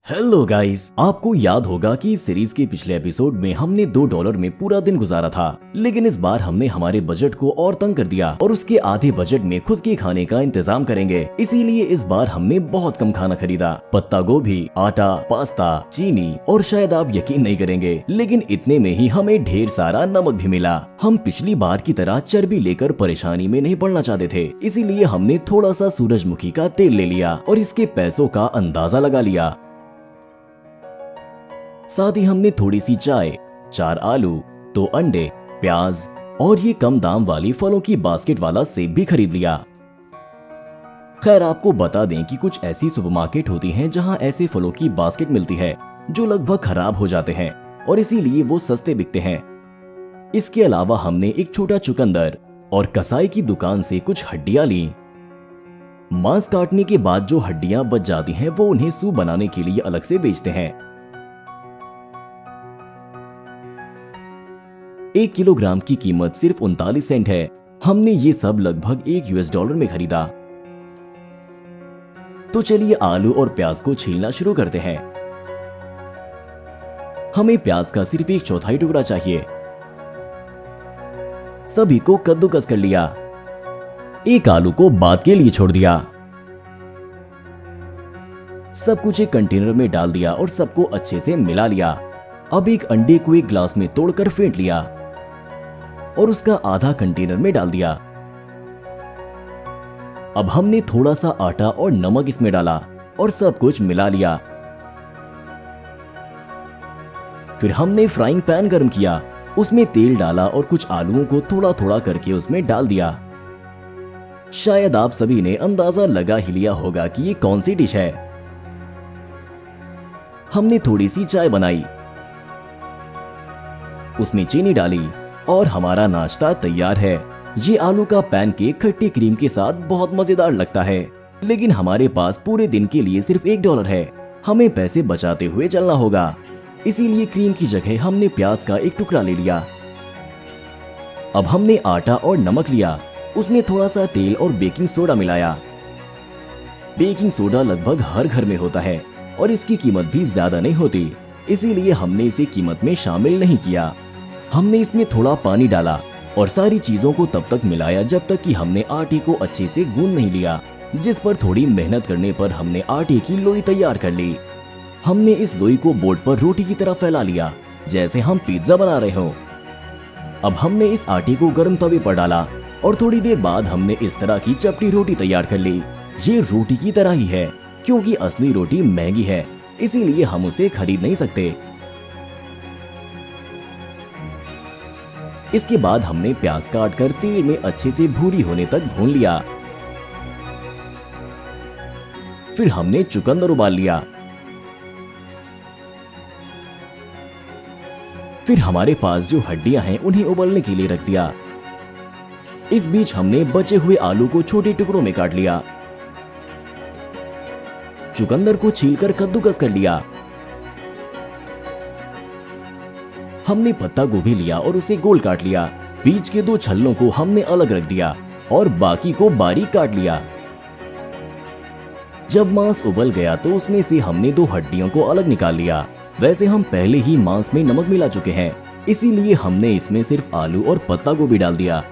Hello guys, आपको याद होगा कि इस सीरीज के पिछले एपिसोड में हमने $2 में पूरा दिन गुजारा था, लेकिन इस बार हमने हमारे बजट को और तंग कर दिया और उसके आधे बजट में खुद के खाने का इंतजाम करेंगे। इसीलिए इस बार हमने बहुत कम खाना खरीदा। पत्ता गोभी, आटा, पास्ता, चीनी और शायद आप यकीन नहीं करेंगे, लेकिन इतने में ही हमें ढेर सारा नमक भी मिला। हम पिछली बार की तरह चर्बी लेकर परेशानी में नहीं पड़ना चाहते थे, इसीलिए हमने थोड़ा सा सूरजमुखी का तेल ले लिया और इसके पैसों का अंदाजा लगा लिया। साथ ही हमने थोड़ी सी चाय, 4 आलू, 2 अंडे, प्याज और ये कम दाम वाली फलों की बास्केट वाला सेब भी खरीद लिया। खैर, आपको बता दें कि कुछ ऐसी सुपरमार्केट होती हैं जहां ऐसे फलों की बास्केट मिलती है जो लगभग खराब हो जाते हैं और इसीलिए वो सस्ते बिकते हैं। इसके अलावा हमने एक छोटा चुकंदर और कसाई की दुकान से कुछ हड्डियां ली। मांस काटने के बाद जो हड्डियां बच जाती हैं वो उन्हें सूप बनाने के लिए अलग से बेचते हैं। 1 किलोग्राम की कीमत सिर्फ 39 सेंट है। हमने ये सब लगभग $1 में खरीदा। तो चलिए आलू और प्याज को छीलना शुरू करते हैं। हमें प्याज का सिर्फ 1/4 टुकड़ा चाहिए। सभी को कद्दूकस कर लिया। एक आलू को बाद के लिए छोड़ दिया। सब कुछ एक कंटेनर में डाल दिया और सबको अच्छे से मिला लिया। अब एक अंडे को एक ग्लास में तोड़कर फेंट लिया और उसका आधा कंटेनर में डाल दिया। अब हमने थोड़ा सा आटा और नमक इसमें डाला और सब कुछ मिला लिया। फिर हमने फ्राइंग पैन गर्म किया, उसमें तेल डाला और कुछ आलूओं को थोड़ा थोड़ा करके उसमें डाल दिया। शायद आप सभी ने अंदाजा लगा ही लिया होगा कि ये कौन सी डिश है। हमने थोड़ी सी चाय बनाई, उसमें चीनी डाली और हमारा नाश्ता तैयार है। ये आलू का पैनकेक खट्टी क्रीम के साथ बहुत मजेदार लगता है, लेकिन हमारे पास पूरे दिन के लिए सिर्फ $1 है। हमें पैसे बचाते हुए चलना होगा, इसीलिए क्रीम की जगह हमने प्याज का एक टुकड़ा ले लिया। अब हमने आटा और नमक लिया, उसमें थोड़ा सा तेल और बेकिंग सोडा मिलाया। बेकिंग सोडा लगभग हर घर में होता है और इसकी कीमत भी ज्यादा नहीं होती, इसीलिए हमने इसे कीमत में शामिल नहीं किया। हमने इसमें थोड़ा पानी डाला और सारी चीजों को तब तक मिलाया जब तक कि हमने आटे को अच्छे से गूंद नहीं लिया, जिस पर थोड़ी मेहनत करने पर हमने आटे की लोई तैयार कर ली। हमने इस लोई को बोर्ड पर रोटी की तरह फैला लिया, जैसे हम पिज्जा बना रहे हो। अब हमने इस आटे को गर्म तवे पर डाला और थोड़ी देर बाद हमने इस तरह की चपटी रोटी तैयार कर ली। ये रोटी की तरह ही है, क्योंकि असली रोटी महंगी है, इसीलिए हम उसे खरीद नहीं सकते। इसके बाद हमने प्याज काटकर तेल में अच्छे से भूरी होने तक भून लिया। फिर हमने चुकंदर उबाल लिया। फिर हमारे पास जो हड्डियां हैं उन्हें उबलने के लिए रख दिया। इस बीच हमने बचे हुए आलू को छोटे टुकड़ों में काट लिया। चुकंदर को छीलकर कद्दूकस कर लिया। हमने पत्ता गोभी लिया और उसे गोल काट लिया। बीच के 2 छल्लों को हमने अलग रख दिया और बाकी को बारीक काट लिया। जब मांस उबल गया तो उसमें से हमने 2 हड्डियों को अलग निकाल लिया। वैसे हम पहले ही मांस में नमक मिला चुके हैं, इसीलिए हमने इसमें सिर्फ आलू और पत्ता गोभी डाल दिया।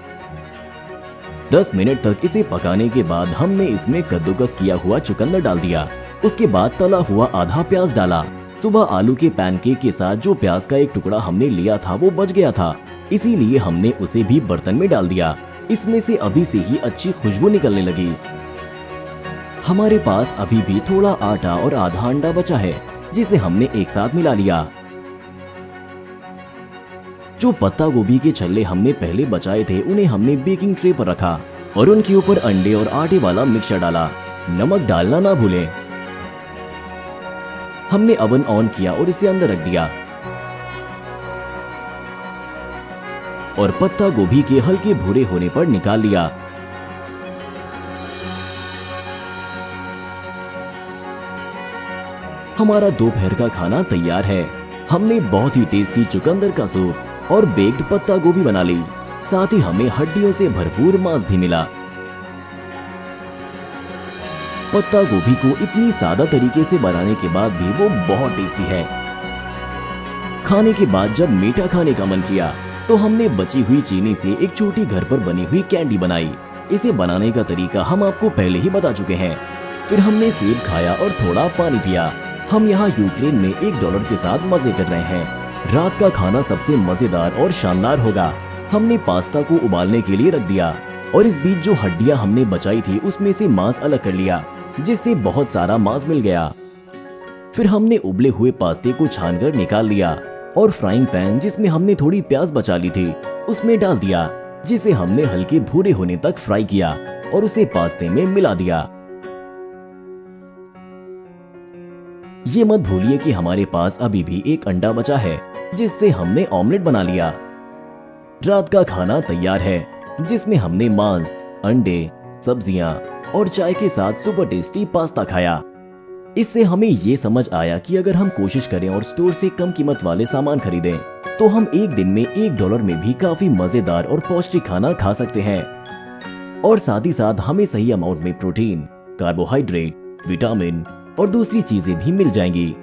10 मिनट तक इसे पकाने के बाद हमने इसमें कद्दूकस किया हुआ चुकंदर डाल दिया। उसके बाद तला हुआ आधा प्याज डाला। सुबह आलू के पैनकेक के साथ जो प्याज का एक टुकड़ा हमने लिया था वो बच गया था, इसीलिए हमने उसे भी बर्तन में डाल दिया। इसमें से अभी से ही अच्छी खुशबू निकलने लगी। हमारे पास अभी भी थोड़ा आटा और आधा अंडा बचा है, जिसे हमने एक साथ मिला लिया। जो पत्ता गोभी के छल्ले हमने पहले बचाए थे उन्हें हमने बेकिंग ट्रे पर रखा और उनके ऊपर अंडे और आटे वाला मिक्सचर डाला। नमक डालना ना भूलें। हमने ओवन ऑन किया और इसे अंदर रख दिया और पत्ता गोभी के हल्के भूरे होने पर निकाल लिया। हमारा दोपहर का खाना तैयार है। हमने बहुत ही टेस्टी चुकंदर का सूप और बेक्ड पत्ता गोभी बना ली। साथ ही हमें हड्डियों से भरपूर मांस भी मिला। पत्ता गोभी को इतनी सादा तरीके से बनाने के बाद भी वो बहुत टेस्टी है। खाने के बाद जब मीठा खाने का मन किया तो हमने बची हुई चीनी से एक छोटी घर पर बनी हुई कैंडी बनाई। इसे बनाने का तरीका हम आपको पहले ही बता चुके हैं। फिर हमने सेब खाया और थोड़ा पानी पिया। हम यहाँ यूक्रेन में $1 के साथ मजे कर रहे हैं। रात का खाना सबसे मजेदार और शानदार होगा। हमने पास्ता को उबालने के लिए रख दिया और इस बीच जो हड्डियां हमने बचाई थी उसमें से मांस अलग कर लिया, जिससे बहुत सारा मांस मिल गया। फिर हमने उबले हुए पास्ते को छानकर निकाल लिया और फ्राइंग पैन जिसमें हमने थोड़ी प्याज बचा ली थी उसमें डाल दिया, जिसे हमने हल्के भूरे होने तक फ्राई किया और उसे पास्ते में मिला दिया। ये मत भूलिए कि हमारे पास अभी भी एक अंडा बचा है, जिससे हमने ऑमलेट बना लिया। रात का खाना तैयार है, जिसमें हमने मांस, अंडे, सब्जियां और चाय के साथ सुपर टेस्टी पास्ता खाया। इससे हमें ये समझ आया कि अगर हम कोशिश करें और स्टोर से कम कीमत वाले सामान खरीदें तो हम एक दिन में $1 में भी काफी मजेदार और पौष्टिक खाना खा सकते हैं। और साथ ही साथ हमें सही अमाउंट में प्रोटीन, कार्बोहाइड्रेट, विटामिन और दूसरी चीजें भी मिल जाएंगी।